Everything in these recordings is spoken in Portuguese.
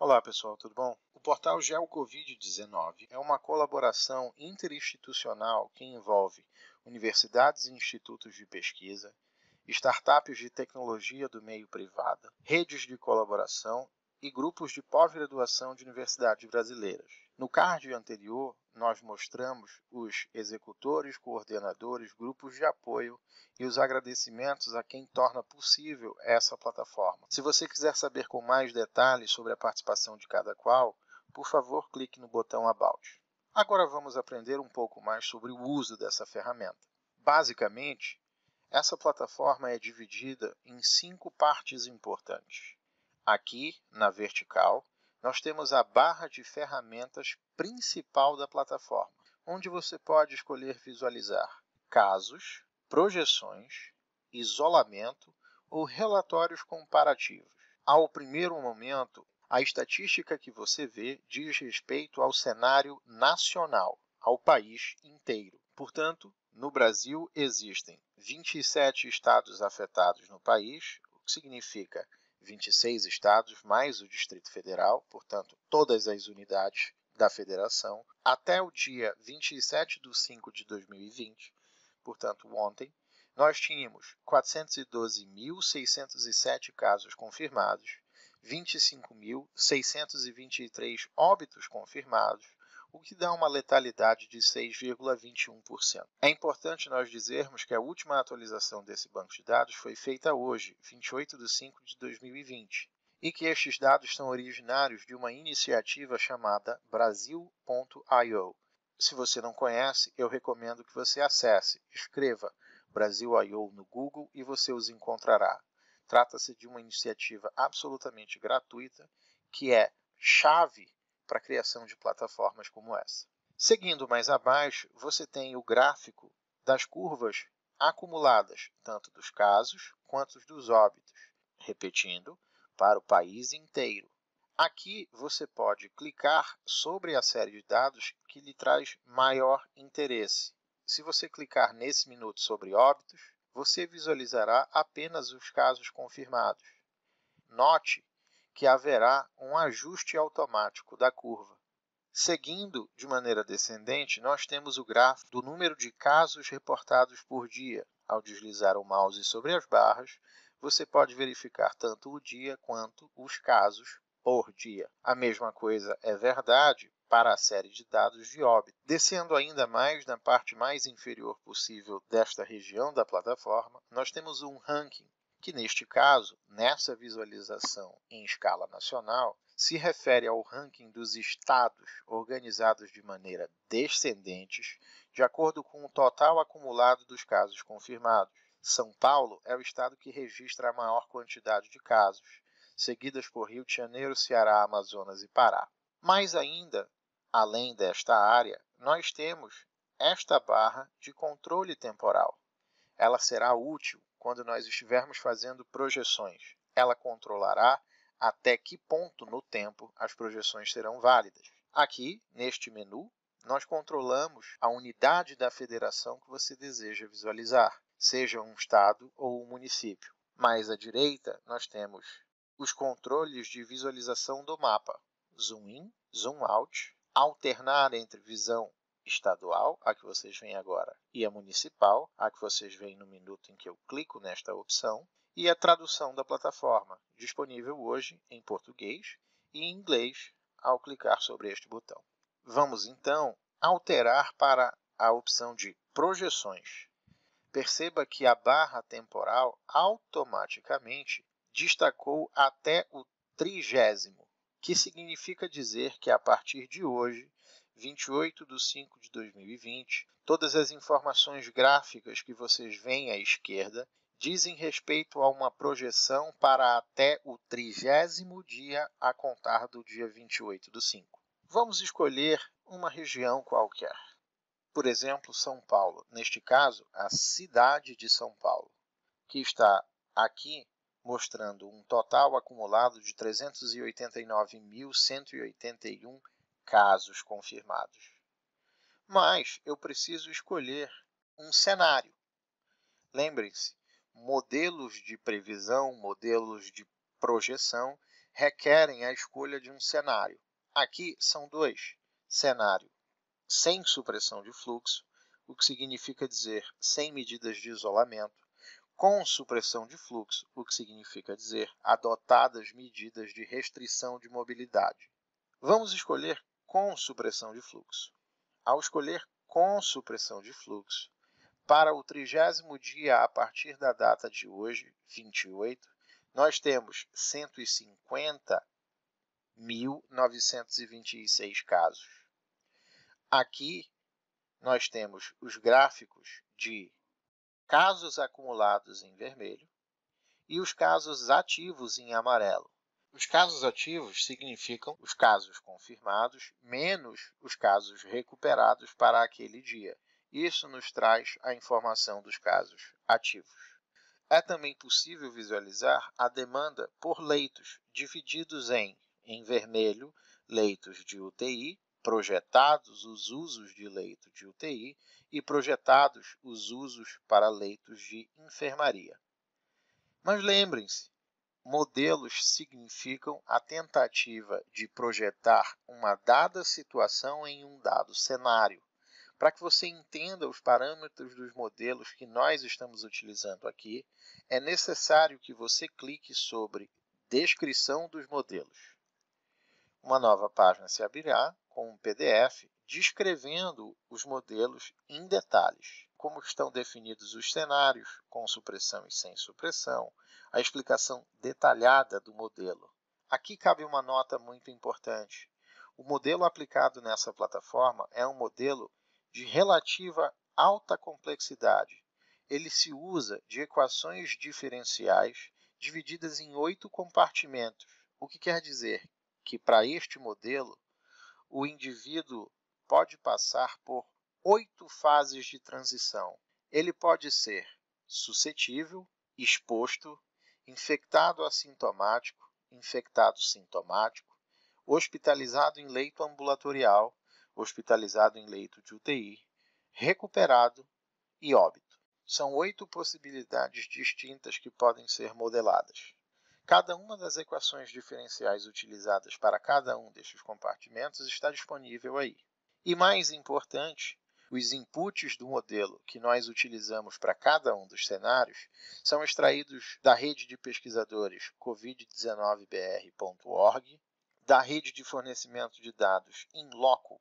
Olá pessoal, tudo bom? O portal GeoCovid-19 é uma colaboração interinstitucional que envolve universidades e institutos de pesquisa, startups de tecnologia do meio privado, redes de colaboração e grupos de pós-graduação de universidades brasileiras. No card anterior, nós mostramos os executores, coordenadores, grupos de apoio e os agradecimentos a quem torna possível essa plataforma. Se você quiser saber com mais detalhes sobre a participação de cada qual, por favor, clique no botão About. Agora vamos aprender um pouco mais sobre o uso dessa ferramenta. Basicamente, essa plataforma é dividida em 5 partes importantes. Aqui, na vertical, nós temos a barra de ferramentas principal da plataforma, onde você pode escolher visualizar casos, projeções, isolamento ou relatórios comparativos. Ao primeiro momento, a estatística que você vê diz respeito ao cenário nacional, ao país inteiro. Portanto, no Brasil existem 27 estados afetados no país, o que significa 26 estados mais o Distrito Federal, portanto, todas as unidades da federação, até o dia 27/5/2020, portanto, ontem, nós tínhamos 412.607 casos confirmados, 25.623 óbitos confirmados, o que dá uma letalidade de 6,21%. É importante nós dizermos que a última atualização desse banco de dados foi feita hoje, 28/5/2020, e que estes dados são originários de uma iniciativa chamada Brasil.io. Se você não conhece, eu recomendo que você acesse, escreva Brasil.io no Google e você os encontrará. Trata-se de uma iniciativa absolutamente gratuita que é chave para a criação de plataformas como essa. Seguindo mais abaixo, você tem o gráfico das curvas acumuladas, tanto dos casos quanto dos óbitos, repetindo, para o país inteiro. Aqui você pode clicar sobre a série de dados que lhe traz maior interesse. Se você clicar nesse minuto sobre óbitos, você visualizará apenas os casos confirmados. Note que haverá um ajuste automático da curva. Seguindo de maneira descendente, nós temos o gráfico do número de casos reportados por dia. Ao deslizar o mouse sobre as barras, você pode verificar tanto o dia quanto os casos por dia. A mesma coisa é verdade para a série de dados de óbito. Descendo ainda mais na parte mais inferior possível desta região da plataforma, nós temos um ranking, que neste caso, nessa visualização em escala nacional, se refere ao ranking dos estados organizados de maneira descendentes, de acordo com o total acumulado dos casos confirmados. São Paulo é o estado que registra a maior quantidade de casos, seguidas por Rio de Janeiro, Ceará, Amazonas e Pará. Mais ainda, além desta área, nós temos esta barra de controle temporal. Ela será útil quando nós estivermos fazendo projeções. Ela controlará até que ponto no tempo as projeções serão válidas. Aqui, neste menu, nós controlamos a unidade da federação que você deseja visualizar, seja um estado ou um município. Mais à direita, nós temos os controles de visualização do mapa, zoom in, zoom out, alternar entre visão estadual, a que vocês veem agora, e a municipal, a que vocês veem no minuto em que eu clico nesta opção, e a tradução da plataforma, disponível hoje em português e em inglês ao clicar sobre este botão. Vamos então alterar para a opção de projeções. Perceba que a barra temporal automaticamente destacou até o 30º, que significa dizer que a partir de hoje, 28/5/2020, todas as informações gráficas que vocês veem à esquerda dizem respeito a uma projeção para até o 30º dia a contar do dia 28/5. Vamos escolher uma região qualquer. Por exemplo, São Paulo. Neste caso, a cidade de São Paulo, que está aqui mostrando um total acumulado de 389.181 casos confirmados. Mas eu preciso escolher um cenário. Lembrem-se, modelos de previsão, modelos de projeção, requerem a escolha de um cenário. Aqui são dois: cenário sem supressão de fluxo, o que significa dizer sem medidas de isolamento, com supressão de fluxo, o que significa dizer adotadas medidas de restrição de mobilidade. Vamos escolher com supressão de fluxo. Ao escolher com supressão de fluxo, para o 30º dia a partir da data de hoje, 28, nós temos 150.926 casos. Aqui nós temos os gráficos de casos acumulados em vermelho e os casos ativos em amarelo. Os casos ativos significam os casos confirmados menos os casos recuperados para aquele dia. Isso nos traz a informação dos casos ativos. É também possível visualizar a demanda por leitos, divididos em vermelho, leitos de UTI, projetados os usos de leito de UTI e projetados os usos para leitos de enfermaria. Mas lembrem-se, modelos significam a tentativa de projetar uma dada situação em um dado cenário. Para que você entenda os parâmetros dos modelos que nós estamos utilizando aqui, é necessário que você clique sobre Descrição dos modelos. Uma nova página se abrirá com um PDF descrevendo os modelos em detalhes, como estão definidos os cenários, com supressão e sem supressão, a explicação detalhada do modelo. Aqui cabe uma nota muito importante. O modelo aplicado nessa plataforma é um modelo de relativa alta complexidade. Ele se usa de equações diferenciais divididas em 8 compartimentos, o que quer dizer que, para este modelo, o indivíduo pode passar por 8 fases de transição. Ele pode ser suscetível, exposto, infectado assintomático, infectado sintomático, hospitalizado em leito ambulatorial, hospitalizado em leito de UTI, recuperado e óbito. São 8 possibilidades distintas que podem ser modeladas. Cada uma das equações diferenciais utilizadas para cada um destes compartimentos está disponível aí. E mais importante, os inputs do modelo que nós utilizamos para cada um dos cenários são extraídos da rede de pesquisadores covid19br.org, da rede de fornecimento de dados inloco.com.br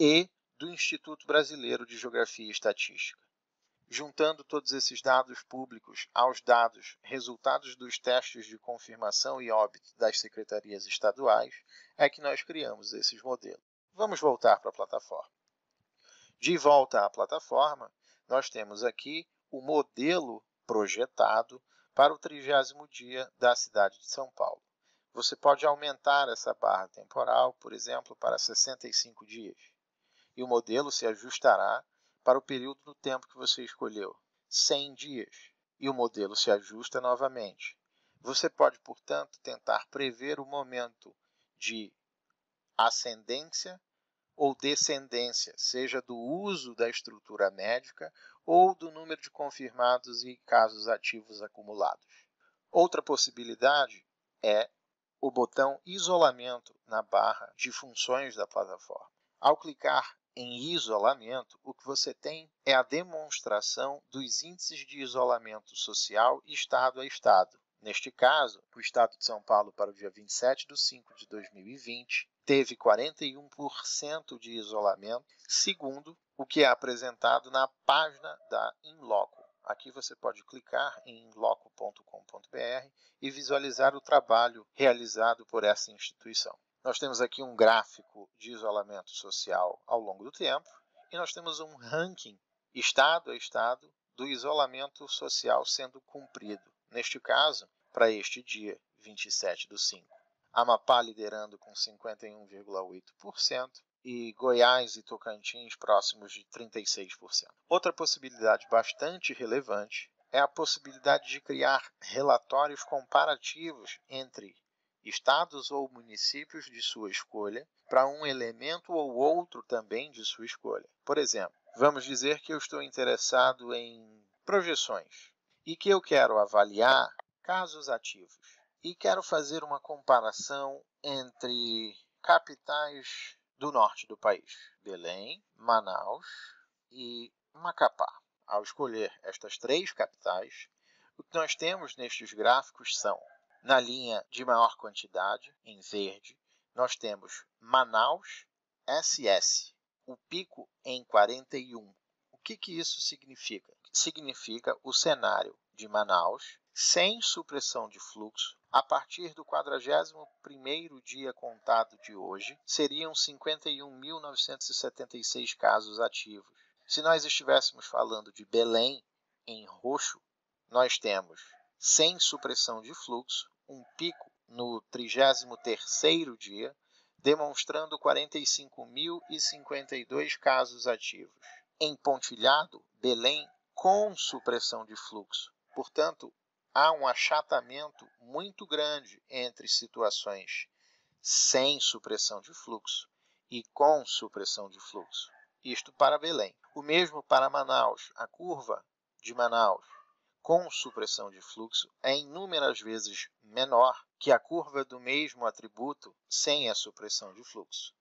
e do Instituto Brasileiro de Geografia e Estatística. Juntando todos esses dados públicos aos dados resultados dos testes de confirmação e óbito das secretarias estaduais, é que nós criamos esses modelos. Vamos voltar para a plataforma. De volta à plataforma, nós temos aqui o modelo projetado para o 30º dia da cidade de São Paulo. Você pode aumentar essa barra temporal, por exemplo, para 65 dias. E o modelo se ajustará para o período do tempo que você escolheu, 100 dias. E o modelo se ajusta novamente. Você pode, portanto, tentar prever o momento de ascendência ou descendência, seja do uso da estrutura médica ou do número de confirmados e casos ativos acumulados. Outra possibilidade é o botão isolamento na barra de funções da plataforma. Ao clicar em isolamento, o que você tem é a demonstração dos índices de isolamento social estado a estado. Neste caso, o estado de São Paulo para o dia 27/5/2020 teve 41% de isolamento, segundo o que é apresentado na página da Inloco. Aqui você pode clicar em inloco.com.br e visualizar o trabalho realizado por essa instituição. Nós temos aqui um gráfico de isolamento social ao longo do tempo e nós temos um ranking, estado a estado, do isolamento social sendo cumprido. Neste caso, para este dia, 27/5. Amapá liderando com 51,8% e Goiás e Tocantins próximos de 36%. Outra possibilidade bastante relevante é a possibilidade de criar relatórios comparativos entre estados ou municípios de sua escolha para um elemento ou outro também de sua escolha. Por exemplo, vamos dizer que eu estou interessado em projeções e que eu quero avaliar casos ativos. e quero fazer uma comparação entre capitais do norte do país, Belém, Manaus e Macapá. Ao escolher estas 3 capitais, o que nós temos nestes gráficos são, na linha de maior quantidade, em verde, nós temos Manaus SS, o pico em 41. O que isso significa? Significa o cenário de Manaus sem supressão de fluxo. A partir do 41º dia contado de hoje, seriam 51.976 casos ativos. Se nós estivéssemos falando de Belém, em roxo, nós temos, sem supressão de fluxo, um pico no 33º dia, demonstrando 45.052 casos ativos. Em pontilhado, Belém com supressão de fluxo. Portanto, há um achatamento muito grande entre situações sem supressão de fluxo e com supressão de fluxo. Isto para Belém. O mesmo para Manaus. A curva de Manaus com supressão de fluxo é inúmeras vezes menor que a curva do mesmo atributo sem a supressão de fluxo.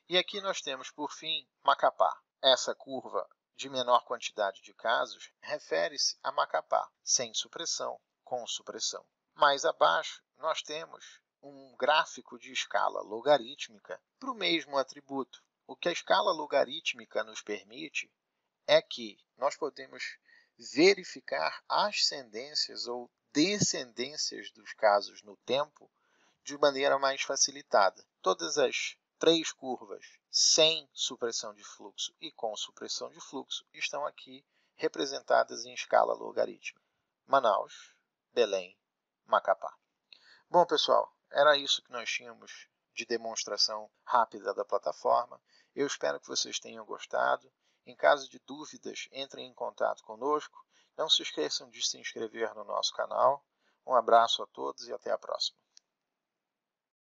E aqui nós temos, por fim, Macapá. Essa curva de menor quantidade de casos refere-se a Macapá, sem supressão, com supressão. Mais abaixo, nós temos um gráfico de escala logarítmica para o mesmo atributo. O que a escala logarítmica nos permite é que nós podemos verificar ascendências ou descendências dos casos no tempo de maneira mais facilitada. Todas as 3 curvas sem supressão de fluxo e com supressão de fluxo estão aqui representadas em escala logarítmica. Manaus, Belém, Macapá. Bom, pessoal, era isso que nós tínhamos de demonstração rápida da plataforma. Eu espero que vocês tenham gostado. Em caso de dúvidas, entrem em contato conosco. Não se esqueçam de se inscrever no nosso canal. Um abraço a todos e até a próxima.